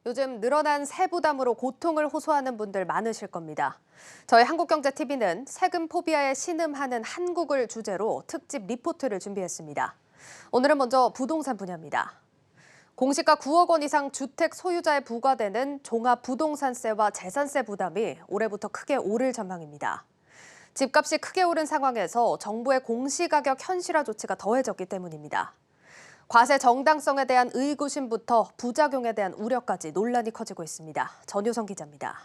요즘 늘어난 세부담으로 고통을 호소하는 분들 많으실 겁니다. 저희 한국경제TV는 세금 포비아에 신음하는 한국을 주제로 특집 리포트를 준비했습니다. 오늘은 먼저 부동산 분야입니다. 공시가 9억 원 이상 주택 소유자에 부과되는 종합부동산세와 재산세 부담이 올해부터 크게 오를 전망입니다. 집값이 크게 오른 상황에서 정부의 공시가격 현실화 조치가 더해졌기 때문입니다. 과세 정당성에 대한 의구심부터 부작용에 대한 우려까지 논란이 커지고 있습니다. 전효성 기자입니다.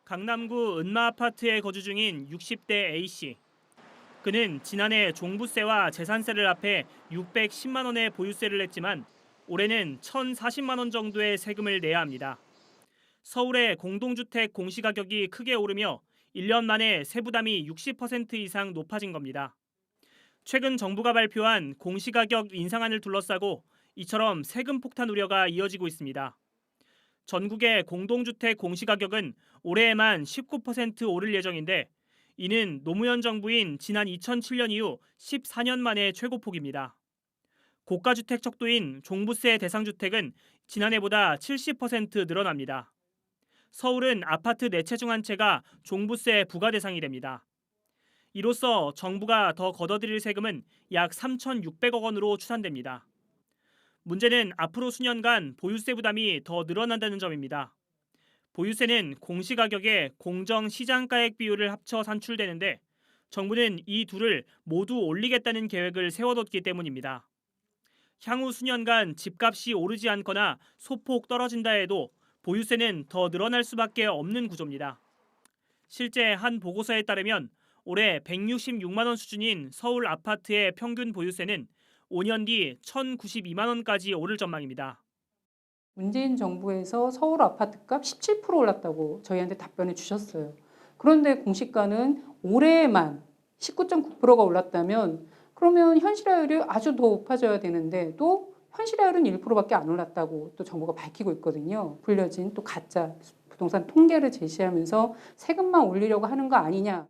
강남구 은마아파트에 거주 중인 60대 A씨. 그는 지난해 종부세와 재산세를 합해 610만 원의 보유세를 냈지만 올해는 1,040만 원 정도의 세금을 내야 합니다. 서울의 공동주택 공시가격이 크게 오르며 1년 만에 세부담이 60% 이상 높아진 겁니다. 최근 정부가 발표한 공시가격 인상안을 둘러싸고 이처럼 세금 폭탄 우려가 이어지고 있습니다. 전국의 공동주택 공시가격은 올해에만 19% 오를 예정인데 이는 노무현 정부인 지난 2007년 이후 14년 만의 최고폭입니다. 고가주택 척도인 종부세 대상 주택은 지난해보다 70% 늘어납니다. 서울은 아파트 4채 중 1채가 종부세 부과 대상이 됩니다. 이로써 정부가 더 걷어들일 세금은 약 3,600억 원으로 추산됩니다. 문제는 앞으로 수년간 보유세 부담이 더 늘어난다는 점입니다. 보유세는 공시가격의 공정 시장가액 비율을 합쳐 산출되는데 정부는 이 둘을 모두 올리겠다는 계획을 세워뒀기 때문입니다. 향후 수년간 집값이 오르지 않거나 소폭 떨어진다 해도 보유세는 더 늘어날 수밖에 없는 구조입니다. 실제 한 보고서에 따르면 올해 166만 원 수준인 서울 아파트의 평균 보유세는 5년 뒤 1,092만 원까지 오를 전망입니다. 문재인 정부에서 서울 아파트값 17% 올랐다고 저희한테 답변을 주셨어요. 그런데 공시가는 올해에만 19.9%가 올랐다면 그러면 현실화율이 아주 더 높아져야 되는데 또 현실화율은 1%밖에 안 올랐다고 또 정부가 밝히고 있거든요. 불려진 또 가짜 부동산 통계를 제시하면서 세금만 올리려고 하는 거 아니냐.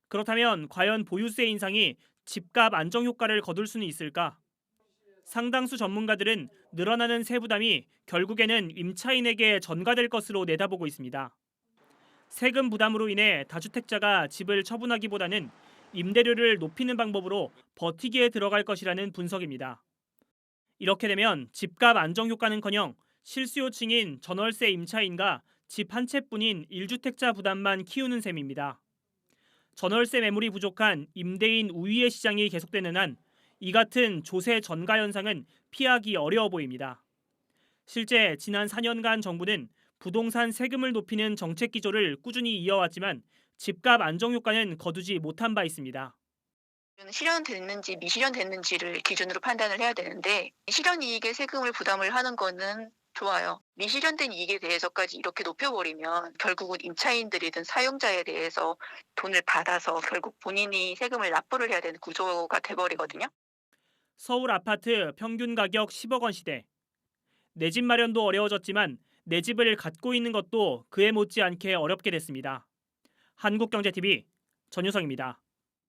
그렇다면 과연 보유세 인상이 집값 안정 효과를 거둘 수는 있을까? 상당수 전문가들은 늘어나는 세부담이 결국에는 임차인에게 전가될 것으로 내다보고 있습니다. 세금 부담으로 인해 다주택자가 집을 처분하기보다는 임대료를 높이는 방법으로 버티기에 들어갈 것이라는 분석입니다. 이렇게 되면 집값 안정 효과는커녕 실수요층인 전월세 임차인과 집 한 채뿐인 1주택자 부담만 키우는 셈입니다. 전월세 매물이 부족한 임대인 우위의 시장이 계속되는 한 이 같은 조세 전가 현상은 피하기 어려워 보입니다. 실제 지난 4년간 정부는 부동산 세금을 높이는 정책 기조를 꾸준히 이어왔지만 집값 안정 효과는 거두지 못한 바 있습니다. 실현됐는지 미실현됐는지를 기준으로 판단을 해야 되는데 실현 이익에 세금을 부담을 하는 거는 좋아요. 미실현된 이익에 대해서까지 이렇게 높여버리면 결국은 임차인들이든 사용자에 대해서 돈을 받아서 결국 본인이 세금을 납부를 해야 되는 구조가 돼버리거든요. 서울 아파트 평균 가격 10억 원 시대. 내 집 마련도 어려워졌지만 내 집을 갖고 있는 것도 그에 못지않게 어렵게 됐습니다. 한국경제TV 전유성입니다.